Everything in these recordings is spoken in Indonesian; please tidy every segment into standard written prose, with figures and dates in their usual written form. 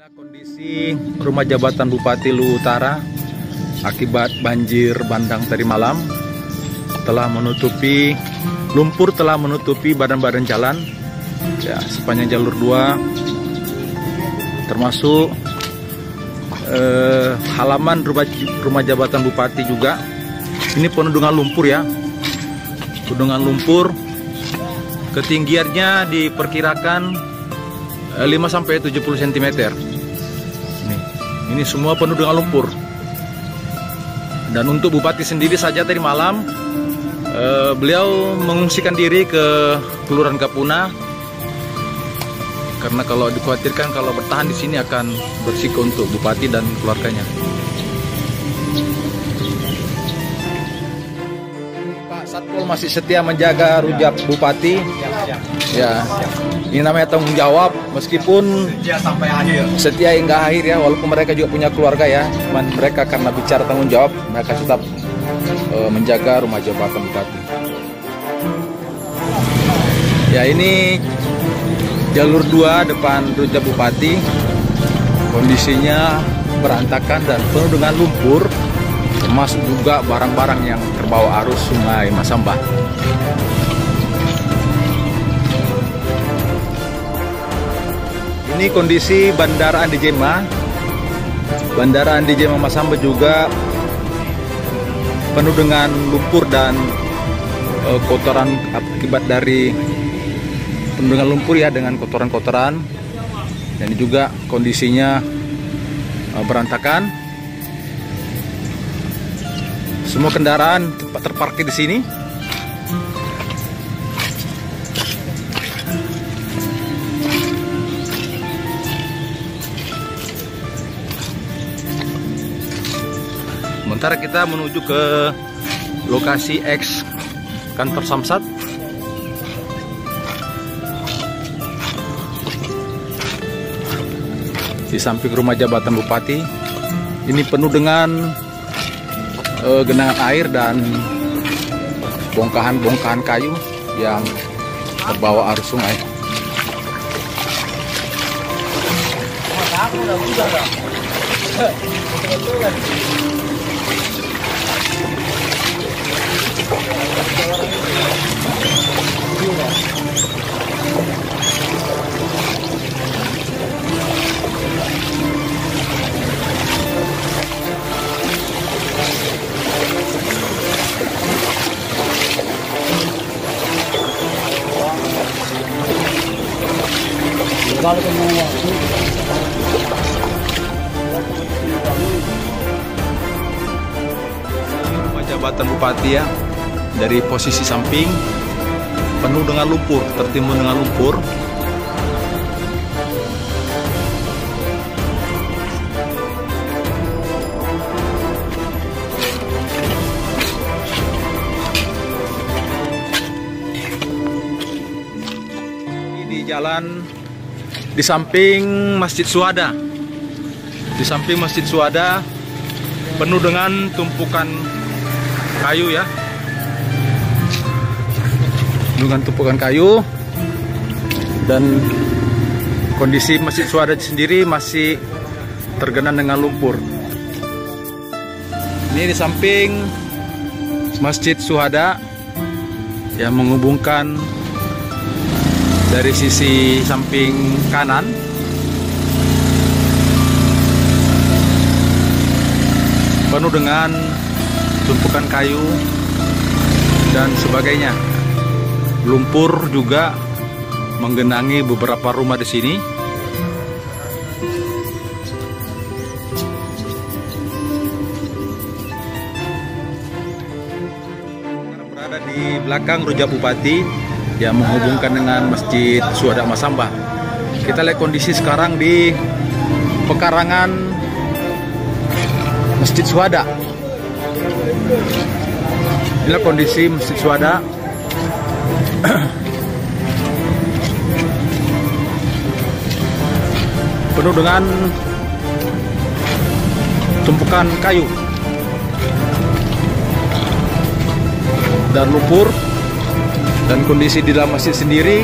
Inilah kondisi rumah jabatan Bupati Luwu Utara akibat banjir bandang tadi malam. Lumpur telah menutupi badan-badan jalan ya, sepanjang jalur 2, termasuk halaman rumah jabatan Bupati juga. Ini penuh dengan lumpur ya, penuh dengan lumpur. Ketinggiannya diperkirakan 5-70 cm. Ini semua penuh dengan lumpur. Dan untuk Bupati sendiri saja tadi malam beliau mengungsikan diri ke Kelurahan Kapuna karena kalau dikhawatirkan kalau bertahan di sini akan berisiko untuk Bupati dan keluarganya. Pak Satpol masih setia menjaga rujak Bupati. Ya, ini namanya tanggung jawab, meskipun setia sampai akhir. Setia hingga akhir ya, walaupun mereka juga punya keluarga ya. Cuman mereka karena bicara tanggung jawab, mereka tetap menjaga rumah jabatan Bupati. Ya, ini jalur 2 depan rujak Bupati. Kondisinya berantakan dan penuh dengan lumpur, termasuk juga barang-barang yang terbawa arus Sungai Masamba. Ini kondisi Bandara Andi Jema. Bandara Andi Jema Masamba juga penuh dengan lumpur dan kotoran akibat dari penuh dengan lumpur ya, dengan kotoran-kotoran. Dan ini juga kondisinya berantakan. Semua kendaraan terparkir di sini. Sementara kita menuju ke lokasi X kantor Samsat. Di samping rumah jabatan Bupati, ini penuh dengan genangan air dan bongkahan-bongkahan kayu yang terbawa arus sungai. Rumah jabatan Bupati ya, dari posisi samping penuh dengan lumpur, tertimbun dengan lumpur. Di jalan di samping Masjid Suhada. Di samping Masjid Suhada penuh dengan tumpukan kayu ya. Dengan tumpukan kayu, dan kondisi Masjid Suhada sendiri masih tergenang dengan lumpur. Ini di samping Masjid Suhada yang menghubungkan dari sisi samping kanan. Penuh dengan tumpukan kayu dan sebagainya. Lumpur juga menggenangi beberapa rumah di sini. Berada di belakang rujak Bupati yang menghubungkan dengan Masjid Suhada Masamba. Kita lihat kondisi sekarang di pekarangan Masjid Suhada. Inilah kondisi Masjid Suhada. Penuh dengan tumpukan kayu dan lumpur. Dan kondisi di dalam masjid sendiri,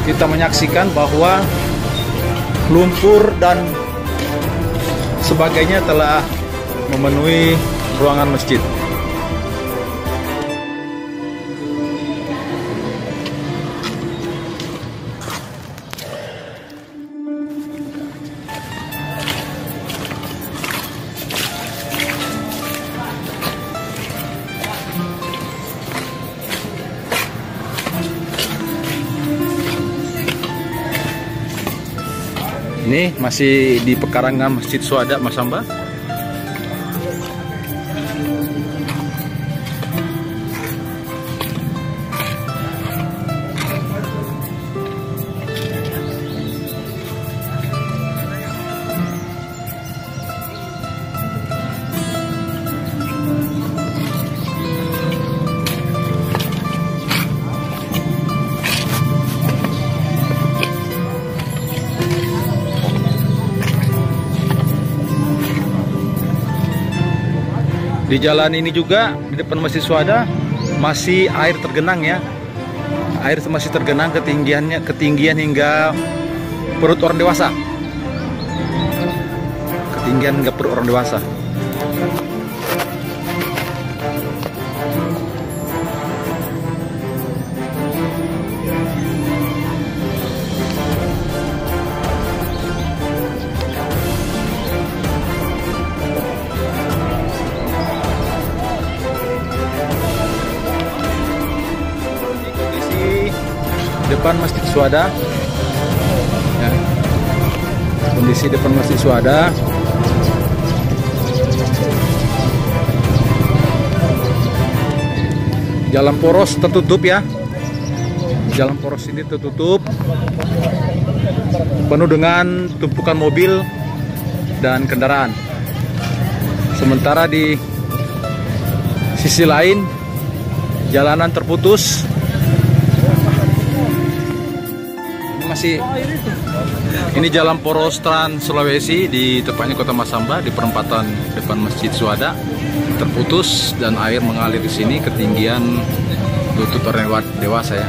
kita menyaksikan bahwa lumpur dan sebagainya telah memenuhi ruangan masjid. Ini masih di pekarangan Masjid Syuhada Masamba. Di jalan ini juga, di depan Masjid Syuhada, masih air tergenang ya. Air masih tergenang, ketinggian hingga perut orang dewasa. Ketinggian hingga perut orang dewasa. Depan Masjid Syuhada ya. Kondisi depan Masjid Syuhada, jalan poros tertutup ya. Jalan poros ini tertutup, penuh dengan tumpukan mobil dan kendaraan. Sementara di sisi lain jalanan terputus. Ini jalan poros Trans Sulawesi di tepatnya Kota Masamba, di perempatan depan Masjid Syuhada terputus dan air mengalir di sini ketinggian lutut orang dewasa ya.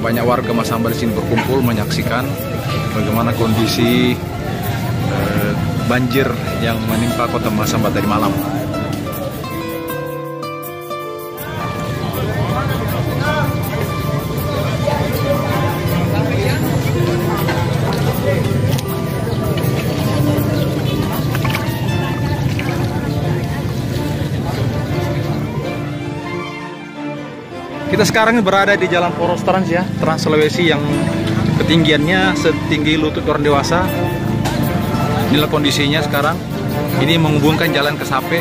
Banyak warga Masamba di sini berkumpul menyaksikan bagaimana kondisi banjir yang menimpa Kota Masamba tadi malam. Kita sekarang berada di jalan poros Trans ya, Trans Sulawesi yang ketinggiannya setinggi lutut orang dewasa. Inilah kondisinya sekarang. Ini menghubungkan jalan ke Sape.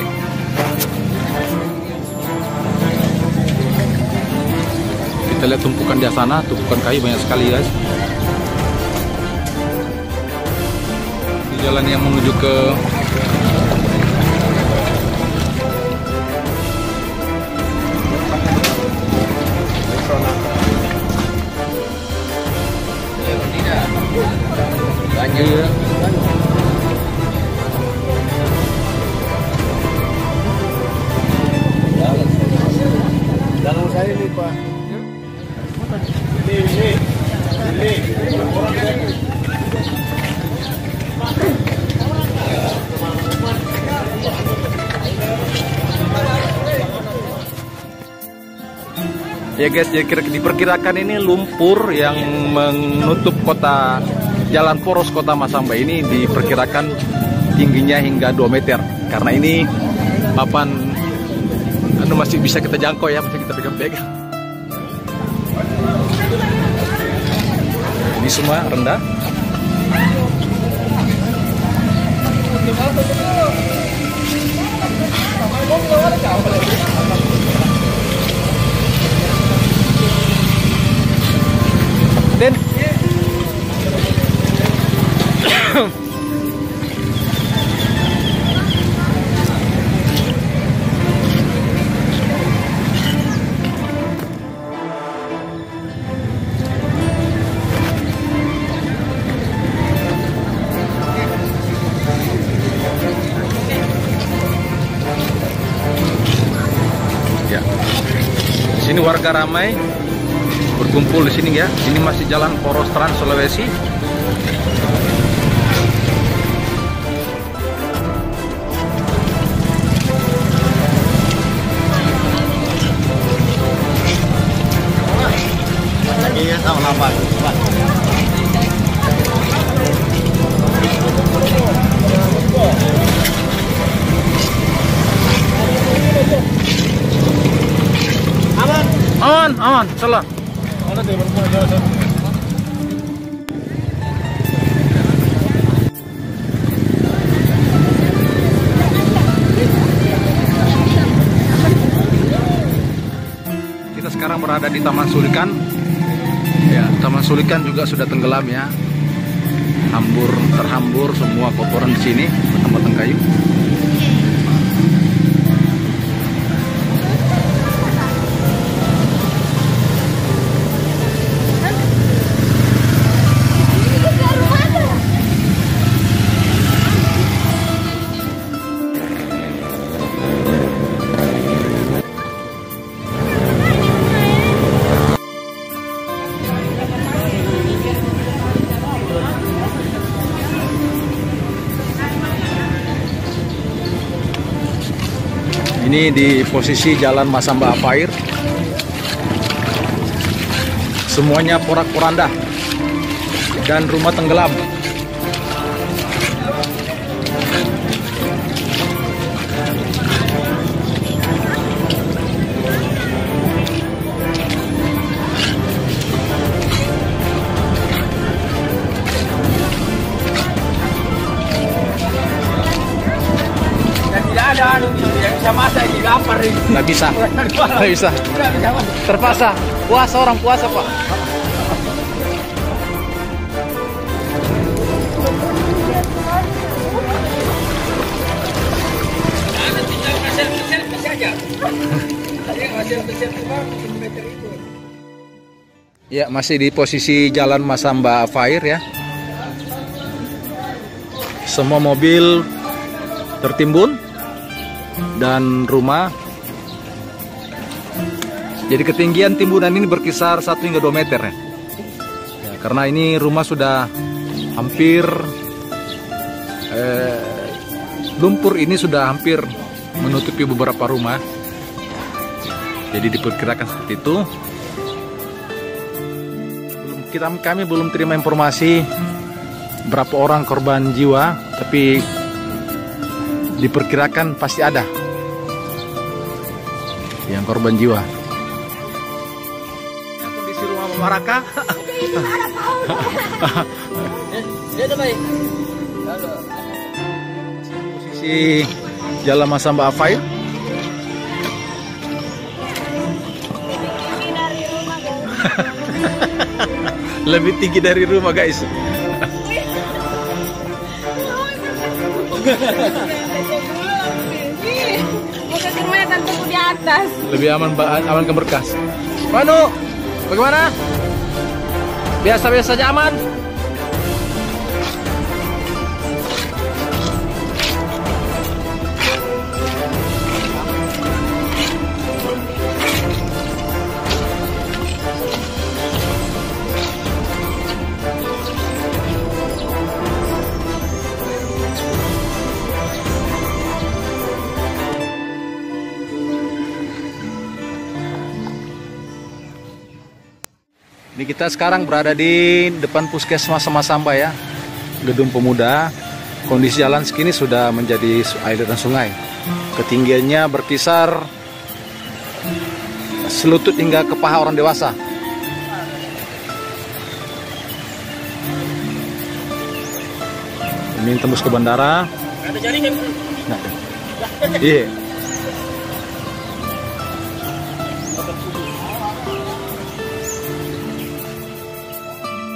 Kita lihat tumpukan di sana, tumpukan kayu banyak sekali guys. Di jalan yang menuju ke banjir. Dalam saya ini Pak. Ini. Ya guys, diperkirakan ini lumpur yang menutup jalan poros Kota Masamba ini diperkirakan tingginya hingga 2 meter. Karena ini papan masih bisa kita jangkau ya, masih kita pegang-pegang. Ini semua rendah. Dan ya, di sini warga ramai berkumpul di sini ya. Ini masih jalan poros Trans Sulawesi. Iya, tahu lambat. Aman, salah. Kita sekarang berada di Taman Sulikan. Ya, Taman Sulikan juga sudah tenggelam ya. Terhambur semua kotoran di sini, batang-batang kayu. Ini di posisi Jalan Masamba Afair. Semuanya porak-poranda dan rumah tenggelam. Bisa masak ini lapar ini. Nggak bisa. Terpaksa. Puasa, orang puasa, Pak. Ya, masih di posisi Jalan Masamba Afair ya. Semua mobil tertimbun dan rumah. Jadi ketinggian timbunan ini berkisar 1 hingga 2 meter ya. Karena ini rumah sudah hampir lumpur ini sudah hampir menutupi beberapa rumah. Jadi diperkirakan seperti itu. Kami belum terima informasi berapa orang korban jiwa, tapi diperkirakan pasti ada yang korban jiwa. Kondisi rumah Maraka. Posisi Jalan Masamba Afair. Lebih tinggi dari rumah, guys. Di atas. Lebih aman ke berkas. Manu, bagaimana? Biasa-biasa aja aman. Ini kita sekarang berada di depan Puskesmas Masamba ya, Gedung Pemuda. Kondisi jalan segini sudah menjadi aliran sungai. Ketinggiannya berkisar selutut hingga ke paha orang dewasa. Ini tembus ke bandara. Ada jaringan. Nah, iya.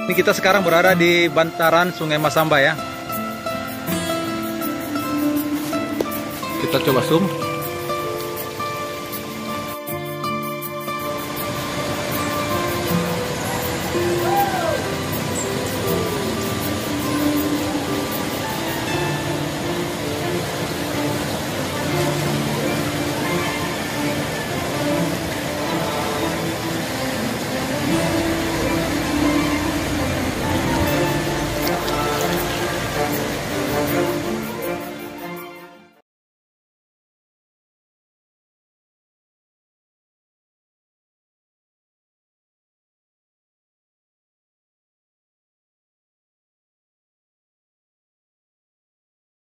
Ini kita sekarang berada di bantaran Sungai Masamba ya. Kita coba zoom.